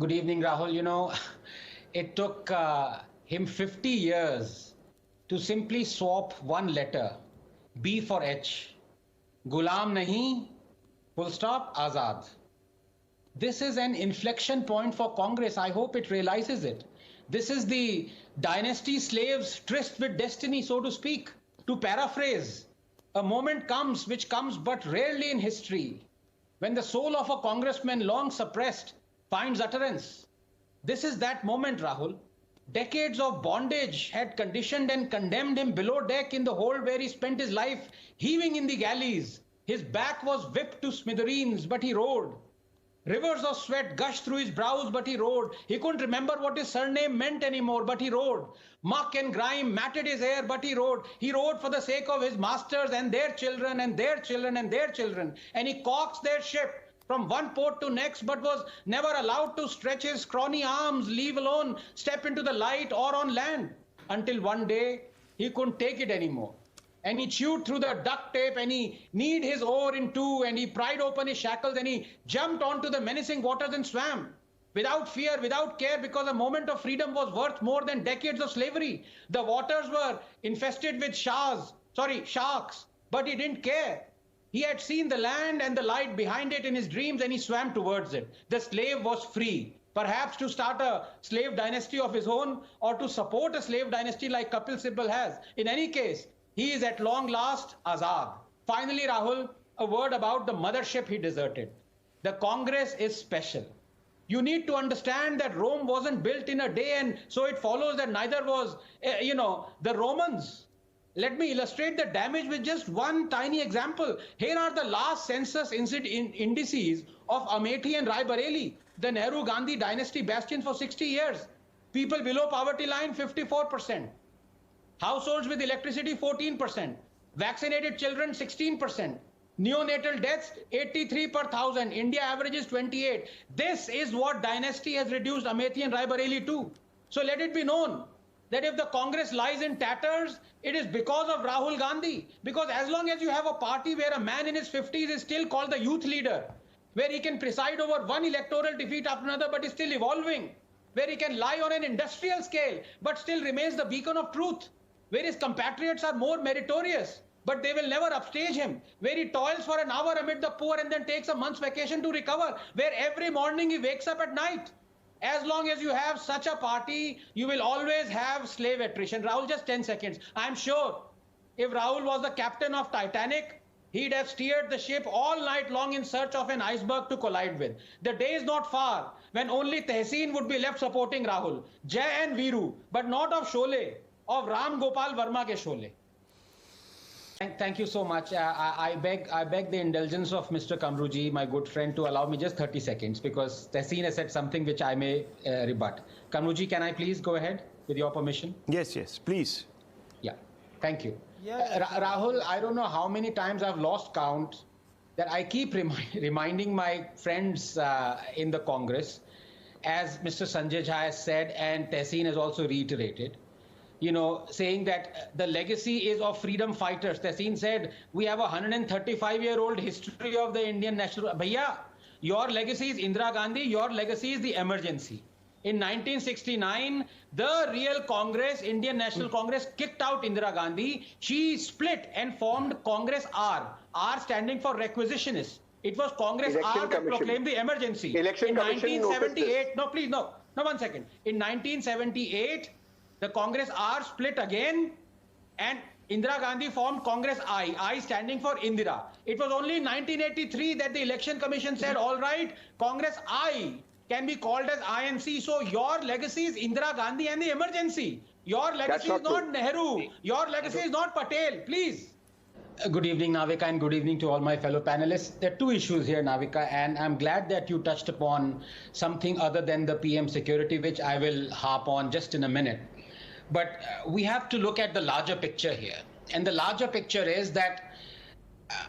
Good evening, Rahul. It took him 50 years to simply swap one letter, B for H. Ghulam Nahi, full stop, Azad. This is an inflection point for Congress. I hope it realizes it. This is the dynasty slaves tryst with destiny, so to speak. To paraphrase, a moment comes which comes but rarely in history, when the soul of a congressman long suppressed finds utterance. This is that moment, Rahul. Decades of bondage had conditioned and condemned him below deck in the hold where he spent his life heaving in the galleys. His back was whipped to smithereens, but he rode. Rivers of sweat gushed through his brows, but he rode. He couldn't remember what his surname meant anymore, but he rode. Muck and grime matted his hair, but he rode. He rode for the sake of his masters and their children and their children and their children. And he coaxed their ship from one port to next, but was never allowed to stretch his scrawny arms, leave alone step into the light or on land, until one day he couldn't take it anymore. And he chewed through the duct tape and he kneed his oar in two and he pried open his shackles and he jumped onto the menacing waters and swam without fear, without care, because a moment of freedom was worth more than decades of slavery. The waters were infested with sharks, but he didn't care. He had seen the land and the light behind it in his dreams and he swam towards it. The slave was free, perhaps to start a slave dynasty of his own or to support a slave dynasty like Kapil Sibal has. In any case, he is at long last Azad. Finally, Rahul, a word about the mothership he deserted. The Congress is special. You need to understand that Rome wasn't built in a day, and so it follows that neither was, the Romans. Let me illustrate the damage with just one tiny example. Here are the last census indices of Amethi and Rai Bareli, the Nehru-Gandhi dynasty bastion for 60 years. People below poverty line, 54%. Households with electricity, 14%. Vaccinated children, 16%. Neonatal deaths, 83 per thousand. India averages 28. This is what dynasty has reduced Amethi and Rai Bareli to. So let it be known that if the Congress lies in tatters, it is because of Rahul Gandhi. Because as long as you have a party where a man in his 50s is still called the youth leader, where he can preside over one electoral defeat after another but is still evolving, where he can lie on an industrial scale but still remains the beacon of truth, where his compatriots are more meritorious, but they will never upstage him, where he toils for an hour amid the poor and then takes a month's vacation to recover, where every morning he wakes up at night. As long as you have such a party, you will always have slave attrition. Rahul, just 10 seconds. I'm sure if Rahul was the captain of Titanic, he'd have steered the ship all night long in search of an iceberg to collide with. The day is not far when only Tehseen would be left supporting Rahul. Jai and Veeru, but not of Sholay, of Ram Gopal Verma ke Sholay. Thank you so much. I beg the indulgence of Mr. Kamruji, my good friend, to allow me just 30 seconds because Tehseen has said something which I may rebut. Kamruji, can I please go ahead with your permission? Yes, please. Yeah, thank you. Rahul, I don't know how many times I've lost count that I keep reminding my friends in the Congress, as Mr. Sanjay Jha has said and Tehseen has also reiterated, saying that the legacy is of freedom fighters. Tehseen said, we have a 135-year-old history of the Indian national... Bhaiya, your legacy is Indira Gandhi, your legacy is the emergency. In 1969, the real Congress, Indian National Congress, kicked out Indira Gandhi. She split and formed Congress R. R standing for requisitionist. It was Congress R that proclaimed the emergency. In 1978, no, one second. In 1978, the Congress R split again and Indira Gandhi formed Congress I standing for Indira. It was only in 1983 that the Election Commission said, all right, Congress I can be called as INC. So your legacy is Indira Gandhi and the emergency. Your legacy is not Nehru. Your legacy is not Patel. Please. Good evening, Navika, and good evening to all my fellow panelists. There are two issues here, Navika, and I'm glad that you touched upon something other than the PM security, which I will harp on just in a minute. But we have to look at the larger picture here. And the larger picture is that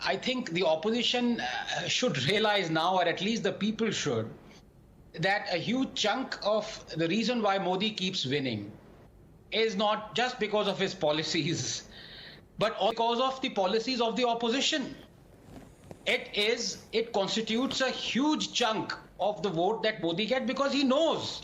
I think the opposition should realize now, or at least the people should, that a huge chunk of the reason why Modi keeps winning is not just because of his policies, but because of the policies of the opposition. It constitutes a huge chunk of the vote that Modi gets, because he knows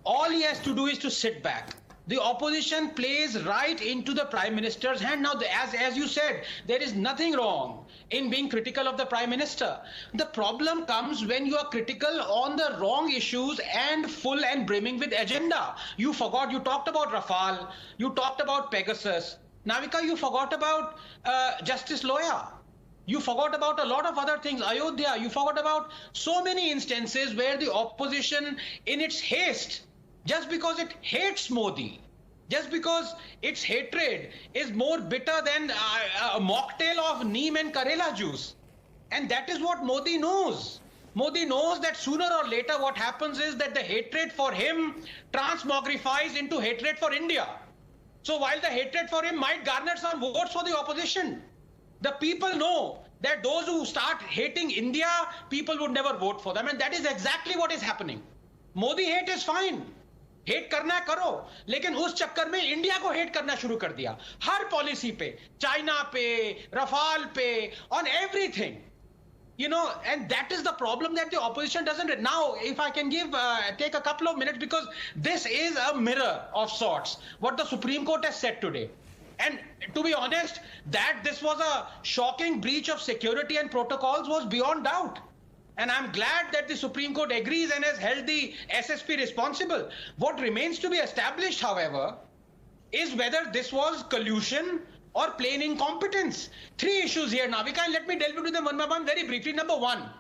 all he has to do is to sit back. The opposition plays right into the Prime Minister's hand. Now, as you said, there is nothing wrong in being critical of the Prime Minister. The problem comes when you are critical on the wrong issues and full and brimming with agenda. You forgot, you talked about Rafale, you talked about Pegasus. Navika, you forgot about Justice Loya. You forgot about a lot of other things, Ayodhya. You forgot about so many instances where the opposition, in its haste, just because it hates Modi, just because its hatred is more bitter than a mocktail of neem and Karela juice. And that is what Modi knows. Modi knows that sooner or later what happens is that the hatred for him transmogrifies into hatred for India. So while the hatred for him might garner some votes for the opposition, the people know that those who start hating India, people would never vote for them. And that is exactly what is happening. Modi hate is fine. Hate करना है करो, लेकिन उस चक्कर में India को hate करना शुरू कर दिया हर पॉलिसी पे, चाइना पे, रफाल पे, on everything. You know, and that is the problem that the opposition doesn't. Now, if I can take a couple of minutes, because this is a mirror of sorts, what the Supreme Court has said today. And to be honest, that this was a shocking breach of security and protocols was beyond doubt. And I'm glad that the Supreme Court agrees and has held the SSP responsible. What remains to be established, however, is whether this was collusion or plain incompetence. Three issues here, Navika, and let me delve into them one by one very briefly. Number one,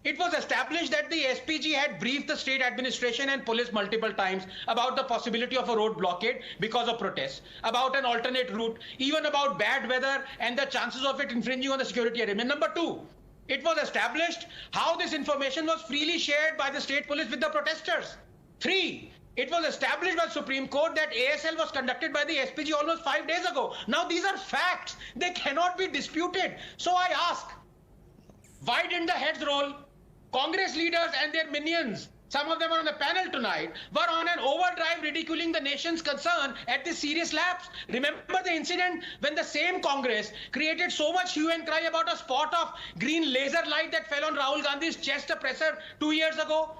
it was established that the SPG had briefed the state administration and police multiple times about the possibility of a road blockade because of protests, about an alternate route, even about bad weather and the chances of it infringing on the security arrangement. Number two, it was established how this information was freely shared by the state police with the protesters. Three, it was established by the Supreme Court that ASL was conducted by the SPG almost 5 days ago. Now these are facts. They cannot be disputed. So I ask, why didn't the heads roll? Congress leaders and their minions, some of them are on the panel tonight, were on an overdrive ridiculing the nation's concern at this serious lapse. Remember the incident when the same Congress created so much hue and cry about a spot of green laser light that fell on Rahul Gandhi's chest oppressor 2 years ago,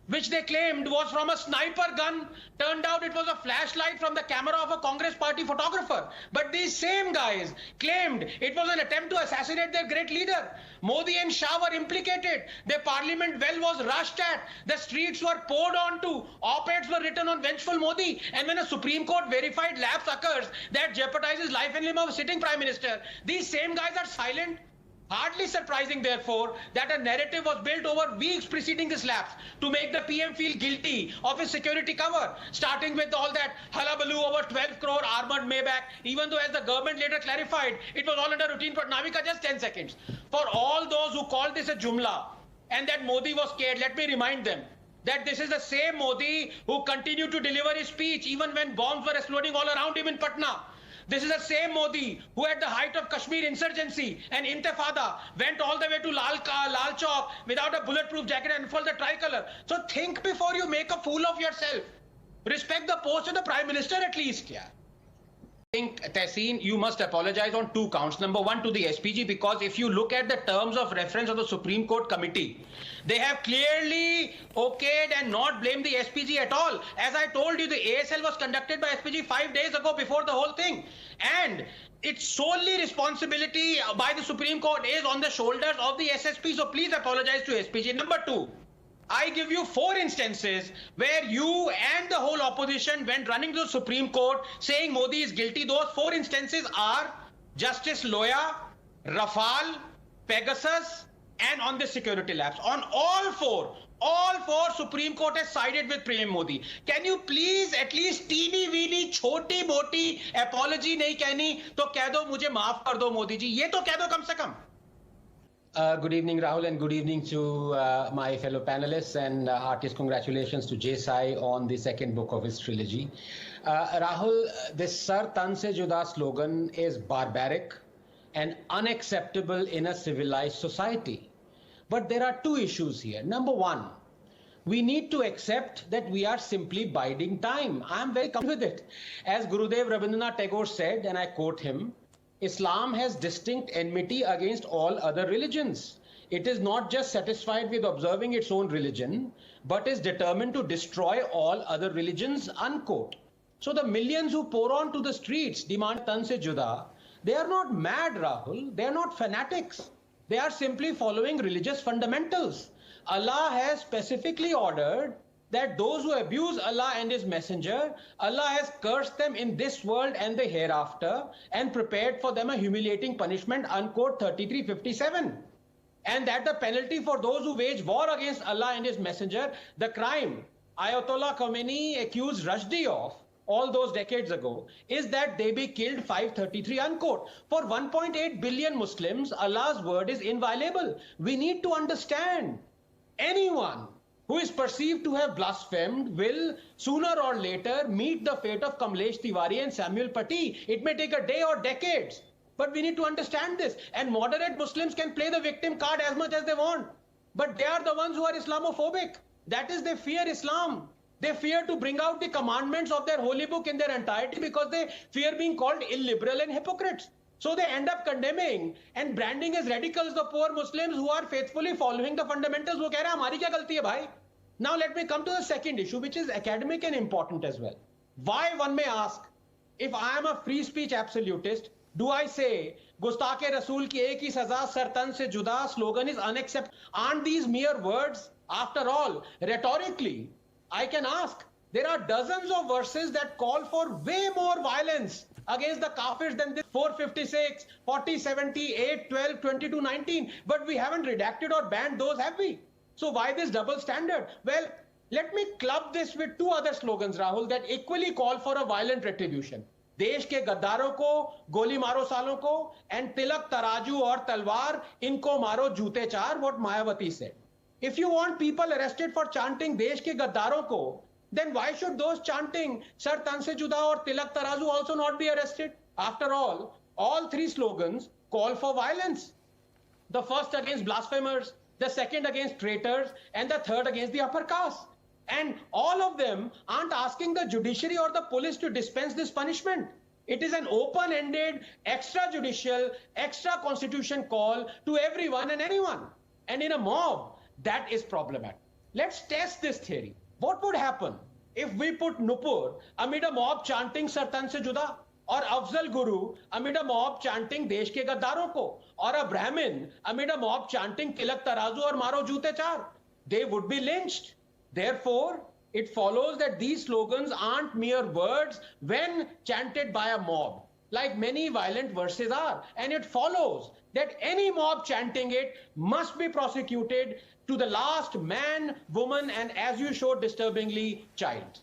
which they claimed was from a sniper gun. Turned out it was a flashlight from the camera of a Congress party photographer. But these same guys claimed it was an attempt to assassinate their great leader. Modi and Shah were implicated. Their parliament well was rushed at. The streets were poured onto. Op-eds were written on vengeful Modi. And when a Supreme Court verified lapse occurs that jeopardizes life and limb of a sitting prime minister, these same guys are silent. Hardly surprising, therefore, that a narrative was built over weeks preceding this lapse to make the PM feel guilty of his security cover, starting with all that hullabaloo over 12 crore armored Maybach, even though as the government later clarified, it was all under routine. But Navika, just 10 seconds. For all those who called this a jumla and that Modi was scared, let me remind them that this is the same Modi who continued to deliver his speech even when bombs were exploding all around him in Patna. This is the same Modi who at the height of Kashmir insurgency and Intifada went all the way to Lal Chowk without a bulletproof jacket and unfurled the tricolour. So think before you make a fool of yourself. Respect the post of the Prime Minister at least. Yeah. I think, Tehseen, you must apologize on two counts. Number one, to the SPG, because if you look at the terms of reference of the Supreme Court committee, they have clearly okayed and not blamed the SPG at all. As I told you, the ASL was conducted by SPG 5 days ago before the whole thing. And its solely responsibility by the Supreme Court is on the shoulders of the SSP. So please apologize to SPG. Number two, I give you 4 instances where you and the whole opposition went running to the Supreme Court saying Modi is guilty. Those 4 instances are Justice Loya, Rafale, Pegasus, and on the security lapse. On all four Supreme Court has sided with PM Modi. Can you please at least teeny weeny छोटी मोटी apology नहीं कहनी तो कह दो मुझे माफ कर दो मोदी जी, ये तो कह दो कम से कम. Good evening, Rahul, and good evening to my fellow panelists and artists. Congratulations to Jay Sai on the second book of his trilogy. Rahul, this Sar Tan Se Juda slogan is barbaric and unacceptable in a civilized society. But there are 2 issues here. Number one, we need to accept that we are simply biding time. I am very comfortable with it. As Gurudev Rabindranath Tagore said, and I quote him, Islam has distinct enmity against all other religions. it is not just satisfied with observing its own religion, but is determined to destroy all other religions, unquote. So the millions who pour onto the streets demand tan se juda, they are not mad, Rahul. They are not fanatics. They are simply following religious fundamentals. Allah has specifically ordered that those who abuse Allah and His Messenger, Allah has cursed them in this world and the hereafter and prepared for them a humiliating punishment, unquote, 3357. And that the penalty for those who wage war against Allah and His Messenger, the crime Ayatollah Khomeini accused Rushdie of all those decades ago, is that they be killed 533, unquote. For 1.8 billion Muslims, Allah's word is inviolable. We need to understand, anyone who is perceived to have blasphemed will sooner or later meet the fate of Kamlesh Tiwari and Samuel Paty. It may take a day or decades, but we need to understand this. And moderate Muslims can play the victim card as much as they want, but they are the ones who are Islamophobic. That is, they fear Islam. They fear to bring out the commandments of their holy book in their entirety because they fear being called illiberal and hypocrites. So they end up condemning and branding as radicals the poor Muslims who are faithfully following the fundamentals. वो कह रहा है हमारी क्या गलती है भाई? Now let me come to the second issue, which is academic and important as well. Why, one may ask, if I am a free speech absolutist, do I say Gustakhe Rasool ki ek hi saza sar tan se juda slogan is unacceptable? Aren't these mere words? After all, rhetorically, I can ask, there are dozens of verses that call for way more violence against the kafirs than this 456, 40, 70, 8, 12, 22, 19. But we haven't redacted or banned those, have we? So why this double standard? Well, let me club this with two other slogans, Rahul, that equally call for a violent retribution. देश के गद्दारों को गोली मारो सालों को and तिलक तराजू और तलवार इनको मारो जूते चार, what Mayawati said. If you want people arrested for chanting देश के गद्दारों को, then why should those chanting Sar Tan Se Juda or Tilak Tarazu also not be arrested? After all three slogans call for violence. The first against blasphemers, the second against traitors, and the third against the upper caste. And all of them aren't asking the judiciary or the police to dispense this punishment. It is an open-ended, extrajudicial, extra-constitution call to everyone and anyone. And in a mob, that is problematic. Let's test this theory. What would happen if we put Nupur amid a mob chanting Sar Tan Se Juda, or Afzal Guru amid a mob chanting Desh Ke Gaddaron Ko, or a Brahmin amid a mob chanting Tilak Tarazu or Maro Jute Char? They would be lynched. Therefore, it follows that these slogans aren't mere words when chanted by a mob, like many violent verses are. And it follows that any mob chanting it must be prosecuted to the last man, woman, and, as you showed disturbingly, child.